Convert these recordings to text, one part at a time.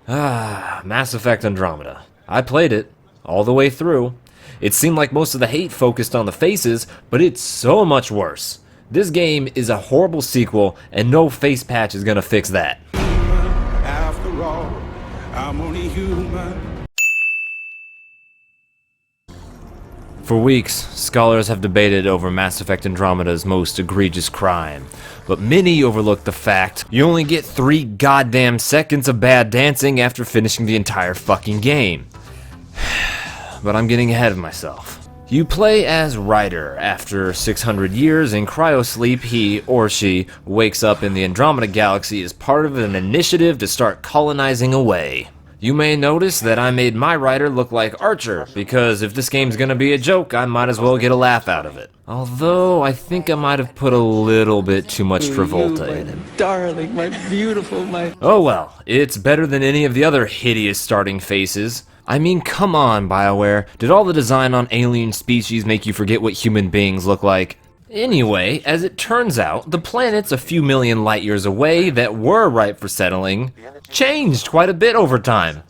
Mass Effect Andromeda. I played it, all the way through. It seemed like most of the hate focused on the faces, but it's so much worse. This game is a horrible sequel, and no face patch is gonna fix that. After all, I'm only human. For weeks, scholars have debated over Mass Effect Andromeda's most egregious crime, but many overlook the fact you only get 3 goddamn seconds of bad dancing after finishing the entire fucking game. But I'm getting ahead of myself. You play as Ryder. After 600 years in cryosleep, he or she wakes up in the Andromeda galaxy as part of an initiative to start colonizing away. You may notice that I made my Ryder look like Archer, because if this game's gonna be a joke, I might as well get a laugh out of it. Although, I think I might have put a little bit too much Travolta in him. Darling, my beautiful, my... Oh well, it's better than any of the other hideous starting faces. I mean, come on, BioWare. Did all the design on alien species make you forget what human beings look like? Anyway, as it turns out, the planets a few million light years away that were ripe for settling changed quite a bit over time.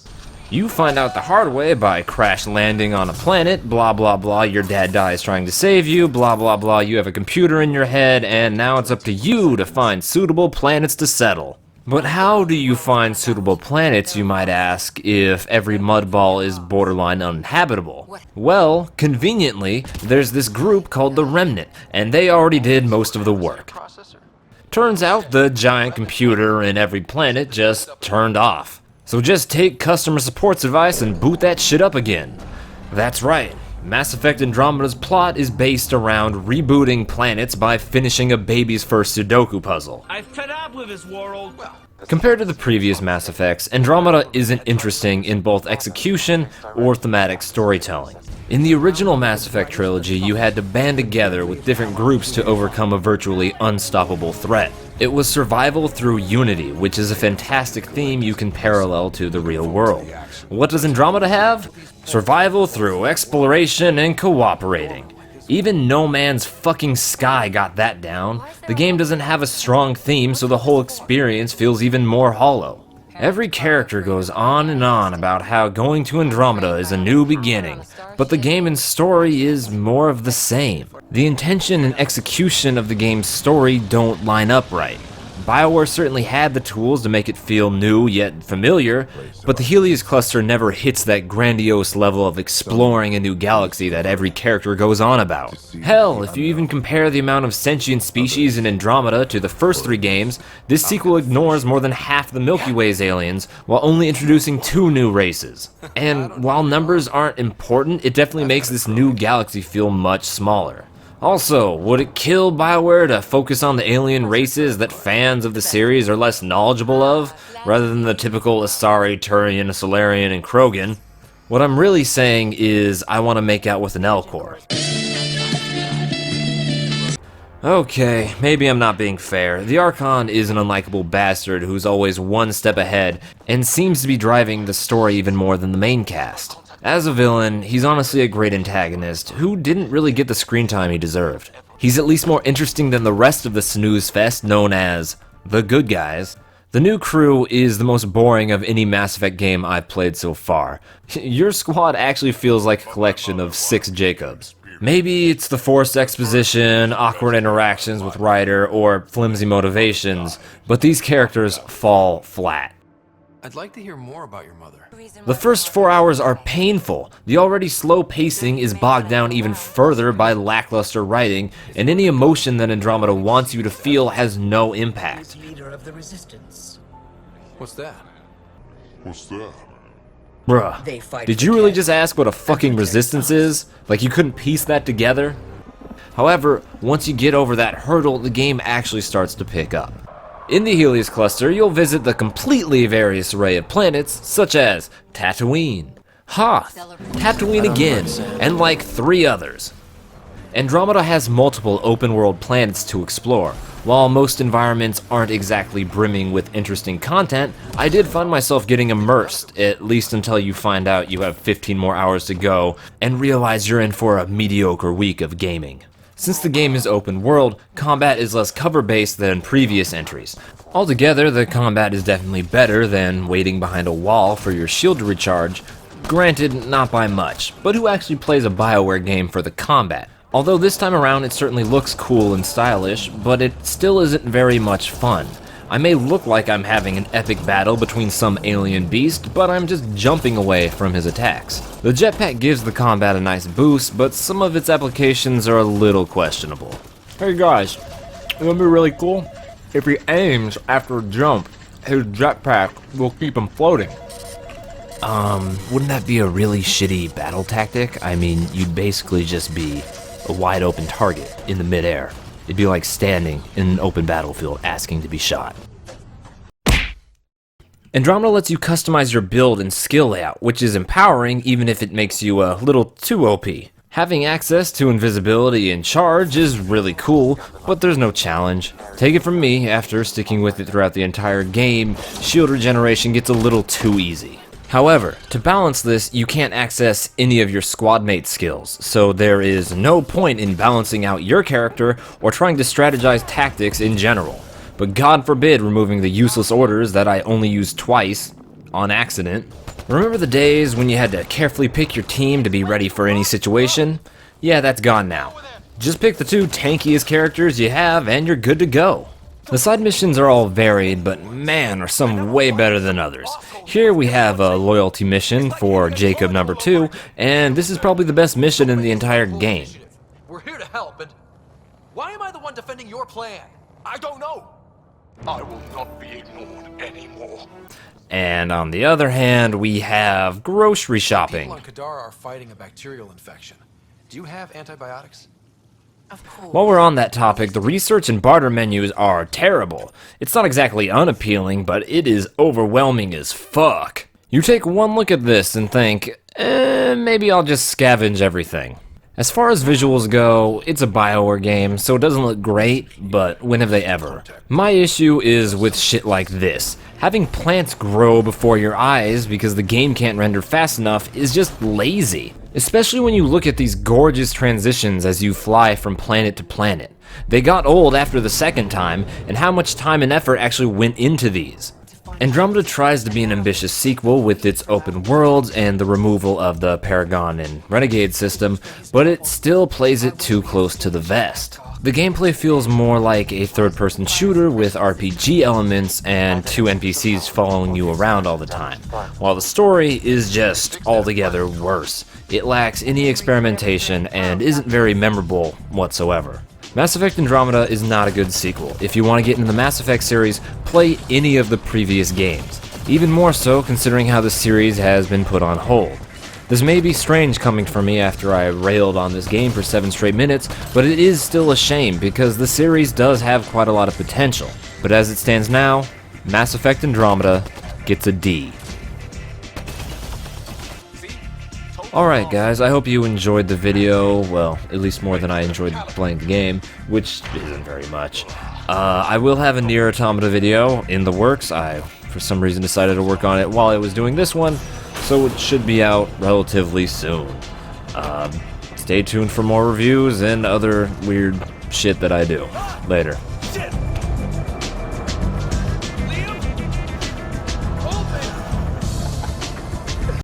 You find out the hard way by crash landing on a planet, blah blah blah, your dad dies trying to save you, blah blah blah, you have a computer in your head, and now it's up to you to find suitable planets to settle. But how do you find suitable planets, you might ask, if every mudball is borderline uninhabitable? Well, conveniently, there's this group called the Remnant, and they already did most of the work. Turns out the giant computer in every planet just turned off. So just take customer support's advice and boot that shit up again. That's right. Mass Effect Andromeda's plot is based around rebooting planets by finishing a baby's first Sudoku puzzle. I'm fed up with this world. Compared to the previous Mass Effects, Andromeda isn't interesting in both execution or thematic storytelling. In the original Mass Effect trilogy, you had to band together with different groups to overcome a virtually unstoppable threat. It was survival through unity, which is a fantastic theme you can parallel to the real world. What does Andromeda have? Survival through exploration and cooperating. Even No Man's fucking Sky got that down. The game doesn't have a strong theme, so the whole experience feels even more hollow. Every character goes on and on about how going to Andromeda is a new beginning, but the game and story is more of the same. The intention and execution of the game's story don't line up right. BioWare certainly had the tools to make it feel new yet familiar, but the Helios cluster never hits that grandiose level of exploring a new galaxy that every character goes on about. Hell, if you even compare the amount of sentient species in Andromeda to the first 3 games, this sequel ignores more than half the Milky Way's aliens, while only introducing 2 new races. And while numbers aren't important, it definitely makes this new galaxy feel much smaller. Also, would it kill BioWare to focus on the alien races that fans of the series are less knowledgeable of, rather than the typical Asari, Turian, Solarian, and Krogan? What I'm really saying is, I want to make out with an Elcor. Okay, maybe I'm not being fair. The Archon is an unlikable bastard who's always one step ahead, and seems to be driving the story even more than the main cast. As a villain, he's honestly a great antagonist who didn't really get the screen time he deserved. He's at least more interesting than the rest of the snooze fest known as the good guys. The new crew is the most boring of any Mass Effect game I've played so far. Your squad actually feels like a collection of 6 Jacobs. Maybe it's the forced exposition, awkward interactions with Ryder, or flimsy motivations, but these characters fall flat. I'd like to hear more about your mother. The first 4 hours are painful. The already slow pacing is bogged down even further by lackluster writing, and any emotion that Andromeda wants you to feel has no impact. What's that? Bruh, did you really just ask what a fucking resistance is? Like you couldn't piece that together? However, once you get over that hurdle, the game actually starts to pick up. In the Helios cluster, you'll visit the completely various array of planets, such as Tatooine, Hoth, Tatooine again, and like 3 others. Andromeda has multiple open-world planets to explore. While most environments aren't exactly brimming with interesting content, I did find myself getting immersed, at least until you find out you have 15 more hours to go, and realize you're in for a mediocre week of gaming. Since the game is open world, combat is less cover-based than previous entries. Altogether, the combat is definitely better than waiting behind a wall for your shield to recharge. Granted, not by much, but who actually plays a BioWare game for the combat? Although this time around it certainly looks cool and stylish, but it still isn't very much fun. I may look like I'm having an epic battle between some alien beast, but I'm just jumping away from his attacks. The jetpack gives the combat a nice boost, but some of its applications are a little questionable. Hey guys, it would be really cool if he aims after a jump, his jetpack will keep him floating. Wouldn't that be a really shitty battle tactic? I mean, you'd basically just be a wide open target in the midair. It'd be like standing in an open battlefield asking to be shot. Andromeda lets you customize your build and skill layout, which is empowering even if it makes you a little too OP. Having access to invisibility and charge is really cool, but there's no challenge. Take it from me, after sticking with it throughout the entire game, shield regeneration gets a little too easy. However, to balance this, you can't access any of your squad mate skills, so there is no point in balancing out your character or trying to strategize tactics in general. But God forbid removing the useless orders that I only used twice, on accident. Remember the days when you had to carefully pick your team to be ready for any situation? Yeah, that's gone now. Just pick the two tankiest characters you have and you're good to go. The side missions are all varied, but man, are some way better than others. Here we have a loyalty mission for Jacob number 2, and this is probably the best mission in the entire game. We're here to help, and why am I the one defending your plan? I don't know. I will not be ignored anymore. And on the other hand, we have grocery shopping. People on Kadara are fighting a bacterial infection. Do you have antibiotics? Of course. While we're on that topic, the research and barter menus are terrible. It's not exactly unappealing, but it is overwhelming as fuck. You take one look at this and think, maybe I'll just scavenge everything. As far as visuals go, it's a BioWare game, so it doesn't look great, but when have they ever? My issue is with shit like this. Having plants grow before your eyes because the game can't render fast enough is just lazy. Especially when you look at these gorgeous transitions as you fly from planet to planet. They got old after the second time, and how much time and effort actually went into these. Andromeda tries to be an ambitious sequel with its open worlds and the removal of the Paragon and Renegade system, but it still plays it too close to the vest. The gameplay feels more like a third-person shooter with RPG elements and two NPCs following you around all the time, while the story is just altogether worse. It lacks any experimentation and isn't very memorable whatsoever. Mass Effect Andromeda is not a good sequel. If you want to get into the Mass Effect series, play any of the previous games. Even more so considering how the series has been put on hold. This may be strange coming from me after I railed on this game for 7 straight minutes, but it is still a shame because the series does have quite a lot of potential. But as it stands now, Mass Effect Andromeda gets a D. Alright guys, I hope you enjoyed the video, well, at least more than I enjoyed playing the game, which isn't very much. I will have a Nier Automata video in the works. I, for some reason, decided to work on it while I was doing this one, so it should be out relatively soon. Stay tuned for more reviews and other weird shit that I do. Later.